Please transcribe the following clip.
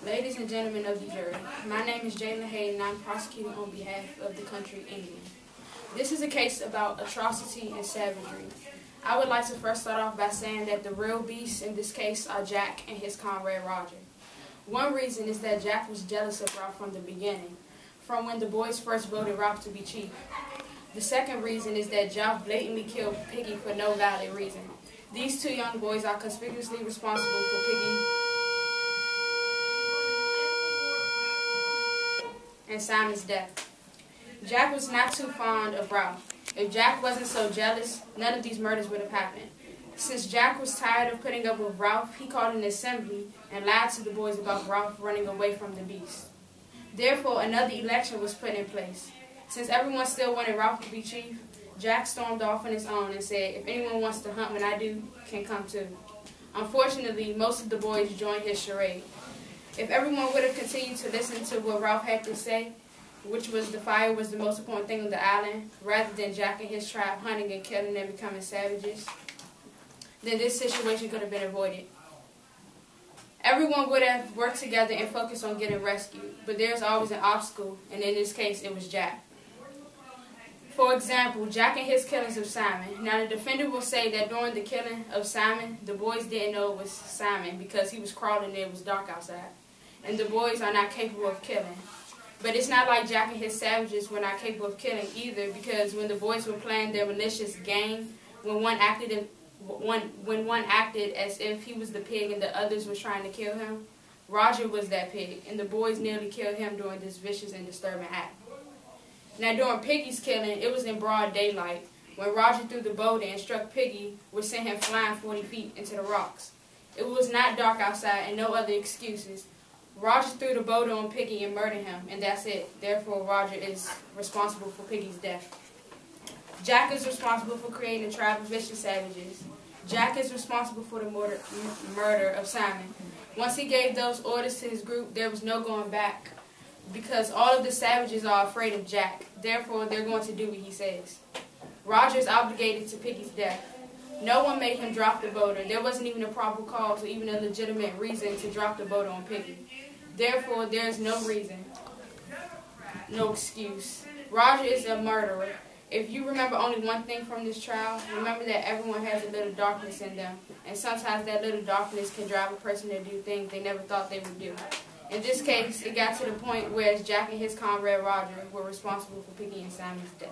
Ladies and gentlemen of the jury, my name is Jaelin and I'm prosecuting on behalf of the country England. This is a case about atrocity and savagery. I would like to first start off by saying that the real beasts in this case are Jack and his comrade Roger. One reason is that Jack was jealous of Ralph from the beginning, from when the boys first voted Ralph to be chief. The second reason is that Jack blatantly killed Piggy for no valid reason. These two young boys are conspicuously responsible for Piggy and Simon's death. Jack was not too fond of Ralph. If Jack wasn't so jealous, none of these murders would have happened. Since Jack was tired of putting up with Ralph, he called an assembly and lied to the boys about Ralph running away from the beast. Therefore, another election was put in place. Since everyone still wanted Ralph to be chief, Jack stormed off on his own and said, if anyone wants to hunt when I do, can come too. Unfortunately, most of the boys joined his charade. If everyone would have continued to listen to what Ralph had to say, which was the fire was the most important thing on the island, rather than Jack and his tribe hunting and killing and becoming savages, then this situation could have been avoided. Everyone would have worked together and focused on getting rescued, but there's always an obstacle, and in this case, it was Jack. For example, Jack and his killings of Simon. Now, the defendant will say that during the killing of Simon, the boys didn't know it was Simon because he was crawling and it was dark outside, and the boys are not capable of killing. But it's not like Jack and his savages were not capable of killing either, because when the boys were playing their malicious game, when one acted as if he was the pig and the others were trying to kill him, Roger was that pig, and the boys nearly killed him during this vicious and disturbing act. Now, during Piggy's killing, it was in broad daylight, when Roger threw the boulder and struck Piggy, which sent him flying 40 feet into the rocks. It was not dark outside and no other excuses. Roger threw the boulder on Piggy and murdered him, and that's it. Therefore, Roger is responsible for Piggy's death. Jack is responsible for creating a tribe of vicious savages. Jack is responsible for the murder of Simon. Once he gave those orders to his group, there was no going back, because all of the savages are afraid of Jack. Therefore, they're going to do what he says. Roger is obligated to Piggy's death. No one made him drop the boulder. There wasn't even a probable cause or even a legitimate reason to drop the boulder on Piggy. Therefore, there is no reason, no excuse. Roger is a murderer. If you remember only one thing from this trial, remember that everyone has a little darkness in them, and sometimes that little darkness can drive a person to do things they never thought they would do. In this case, it got to the point where Jack and his comrade Roger were responsible for Piggy and Simon's death.